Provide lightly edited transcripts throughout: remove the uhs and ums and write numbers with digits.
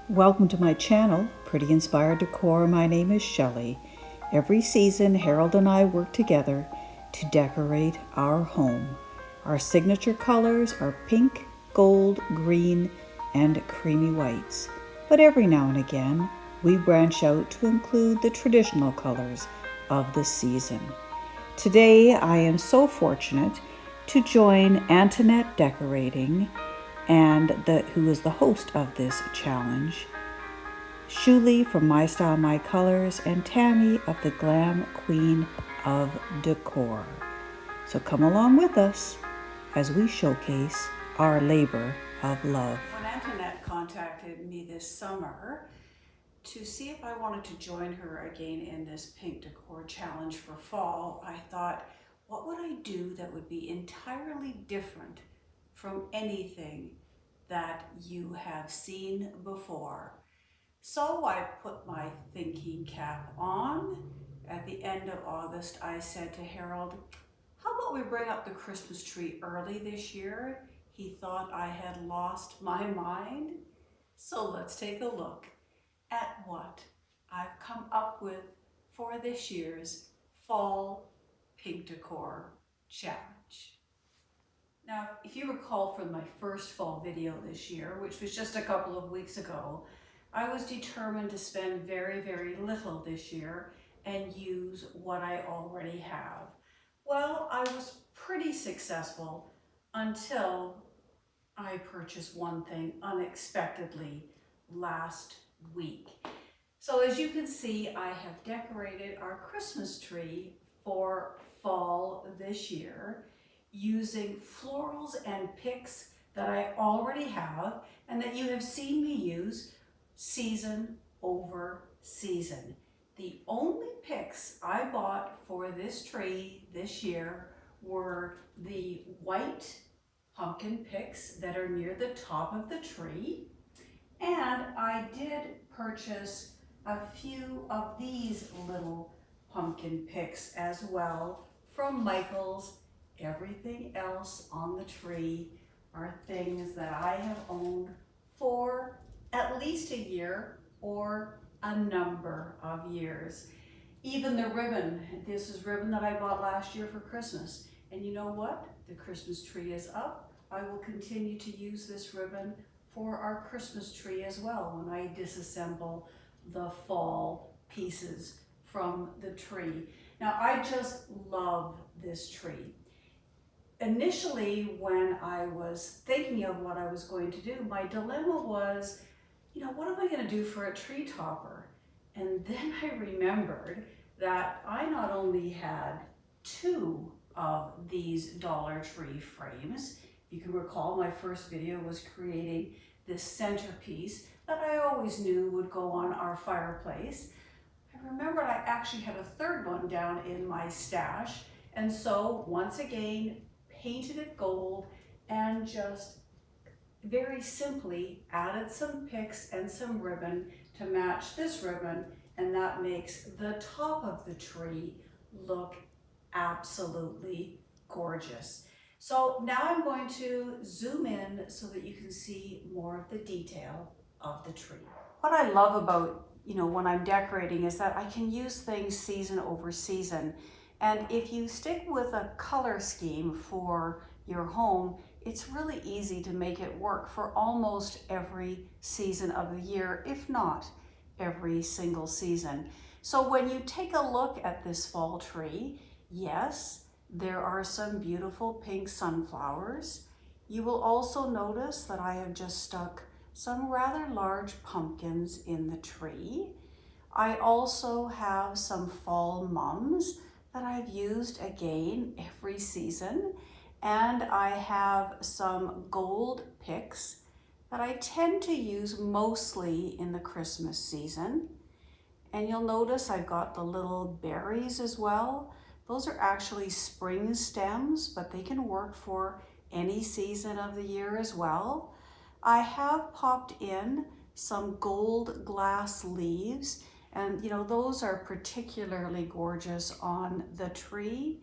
Welcome to my channel, Pretty Inspired Decor. My name is Shelley. Every season, Harold and I work together to decorate our home. Our signature colors are pink, gold, green, and creamy whites. But every now and again, we branch out to include the traditional colors of the season. Today, I am so fortunate to join Antonette Decorating who is the host of this challenge, Sule from My Style, My Colors, and Tammy of the Glam Queen of Decor. So come along with us as we showcase our labor of love. When Antonette contacted me this summer to see if I wanted to join her again in this pink decor challenge for fall, I thought, what would I do that would be entirely different from anything that you have seen before? So I put my thinking cap on. At the end of August, I said to Harold, how about we bring up the Christmas tree early this year? He thought I had lost my mind. So let's take a look at what I've come up with for this year's Fall Pink Decor Challenge. Now, if you recall from my first fall video this year, which was just a couple of weeks ago, I was determined to spend very, very little this year and use what I already have. Well, I was pretty successful until I purchased one thing unexpectedly last week. So as you can see, I have decorated our Christmas tree for fall this year using florals and picks that I already have and that you have seen me use season over season. The only picks I bought for this tree this year were the white pumpkin picks that are near the top of the tree, and I did purchase a few of these little pumpkin picks as well from Michael's. Everything else on the tree are things that I have owned for at least a year or a number of years. Even the ribbon, this is ribbon that I bought last year for Christmas. And you know what? The Christmas tree is up. I will continue to use this ribbon for our Christmas tree as well when I disassemble the fall pieces from the tree. Now, I just love this tree. Initially, when I was thinking of what I was going to do, my dilemma was, what am I going to do for a tree topper? And then I remembered that I not only had two of these Dollar Tree frames. If you can recall, my first video was creating this centerpiece that I always knew would go on our fireplace. I remembered I actually had a third one down in my stash, and so once again painted it gold and just very simply added some picks and some ribbon to match this ribbon, and that makes the top of the tree look absolutely gorgeous. So now I'm going to zoom in so that you can see more of the detail of the tree. What I love about, when I'm decorating is that I can use things season over season. And if you stick with a color scheme for your home, it's really easy to make it work for almost every season of the year, if not every single season. So when you take a look at this fall tree, yes, there are some beautiful pink sunflowers. You will also notice that I have just stuck some rather large pumpkins in the tree. I also have some fall mums that I've used again every season. And I have some gold picks that I tend to use mostly in the Christmas season. And you'll notice I've got the little berries as well. Those are actually spring stems, but they can work for any season of the year as well. I have popped in some gold glass leaves, and those are particularly gorgeous on the tree.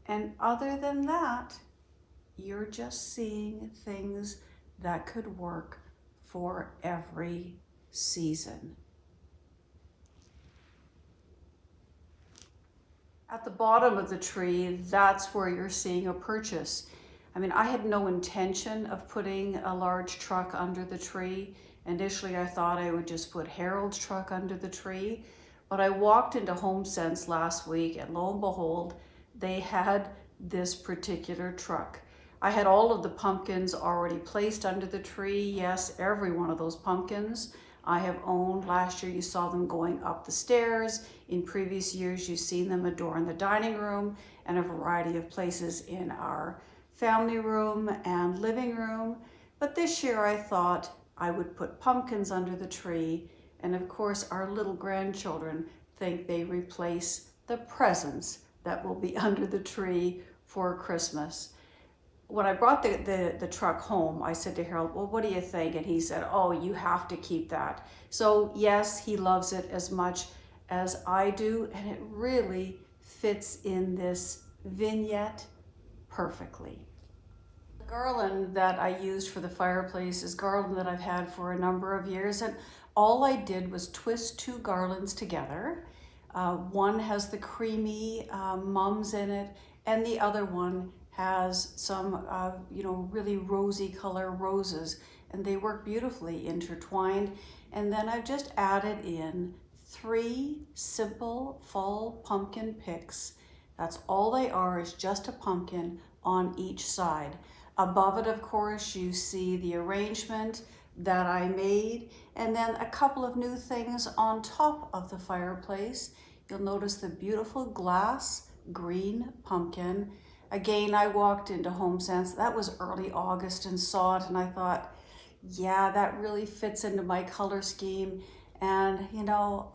And other than that, you're just seeing things that could work for every season. At the bottom of the tree, that's where you're seeing a purchase. I mean, I had no intention of putting a large truck under the tree. Initially, I thought I would just put Harold's truck under the tree, but I walked into HomeSense last week and lo and behold, they had this particular truck. I had all of the pumpkins already placed under the tree. Yes, every one of those pumpkins I have owned. Last year you saw them going up the stairs. In previous years you've seen them adorn the dining room and a variety of places in our family room and living room. But this year I thought I would put pumpkins under the tree, and of course our little grandchildren think they replace the presents that will be under the tree for Christmas. When I brought the truck home, I said to Harold, well, what do you think? And he said, oh, you have to keep that. So yes, he loves it as much as I do, and it really fits in this vignette perfectly. The garland that I used for the fireplace is garland that I've had for a number of years, and all I did was twist two garlands together. One has the creamy mums in it, and the other one has some, really rosy color roses, and they work beautifully intertwined. And then I've just added in 3 simple fall pumpkin picks. That's all they are, is just a pumpkin on each side. Above it, of course, you see the arrangement that I made, and then a couple of new things on top of the fireplace. You'll notice the beautiful glass green pumpkin. Again, I walked into HomeSense, that was early August, and saw it, and I thought, yeah, that really fits into my color scheme. And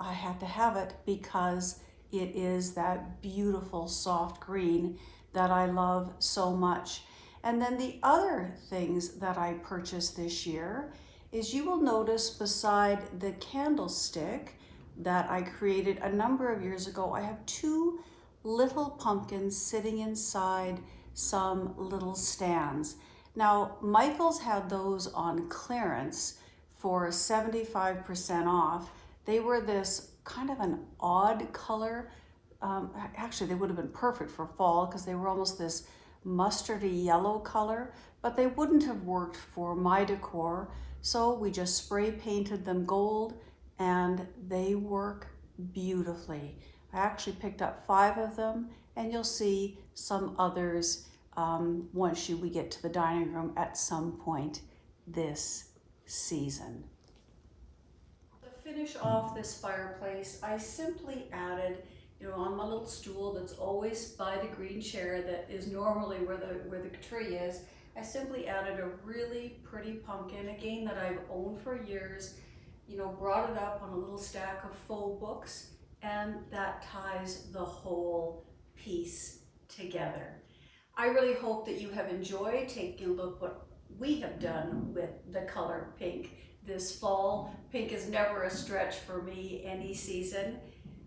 I had to have it because it is that beautiful soft green that I love so much. And then the other things that I purchased this year is, you will notice beside the candlestick that I created a number of years ago, I have 2 little pumpkins sitting inside some little stands. Now, Michael's had those on clearance for 75% off. They were this kind of an odd color. Actually, they would have been perfect for fall because they were almost this mustardy yellow color, but they wouldn't have worked for my decor. So we just spray painted them gold, and they work beautifully. I actually picked up 5 of them, and you'll see some others once we get to the dining room at some point this season. To finish off this fireplace, I simply added, on my little stool that's always by the green chair that is normally where the tree is, I simply added a really pretty pumpkin, again, that I've owned for years, brought it up on a little stack of faux books, and that ties the whole piece together. I really hope that you have enjoyed taking a look what we have done with the color pink this fall. Pink is never a stretch for me any season.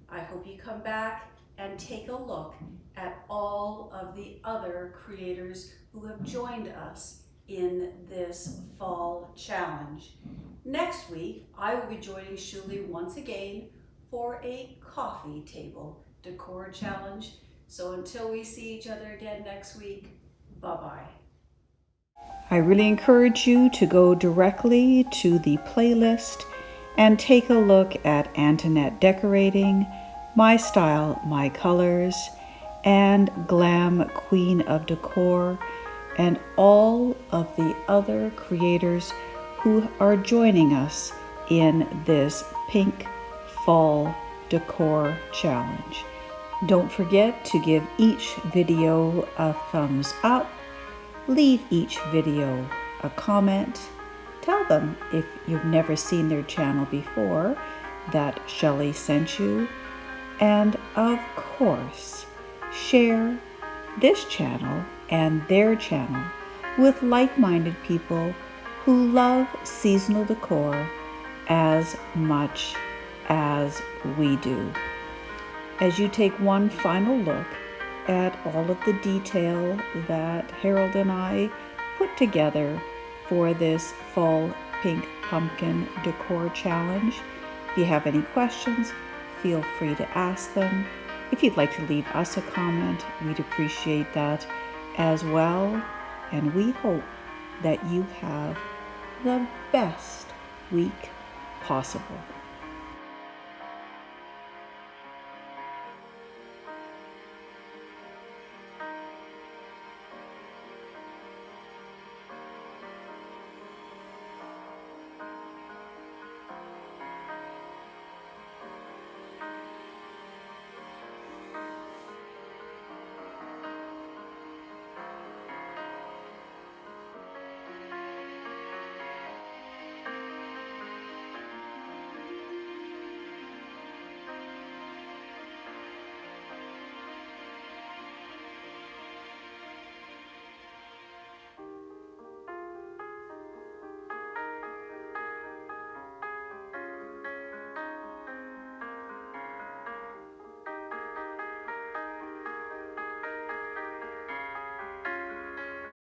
I hope you come back and take a look at all of the other creators who have joined us in this fall challenge. Next week, I will be joining Sule once again for a coffee table decor challenge. So until we see each other again next week, bye-bye. I really encourage you to go directly to the playlist and take a look at Antonette Decorating, My Style, My Colors, and Glam Queen of Decor, and all of the other creators who are joining us in this pink fall decor challenge. Don't forget to give each video a thumbs up, leave each video a comment, tell them if you've never seen their channel before that Shelley sent you, and of course, share this channel and their channel with like-minded people who love seasonal decor as much as we do. As you take one final look at all of the detail that Harold and I put together for this fall Pink Pumpkin Decor Challenge. If you have any questions, feel free to ask them. If you'd like to leave us a comment, we'd appreciate that as well. And we hope that you have the best week possible.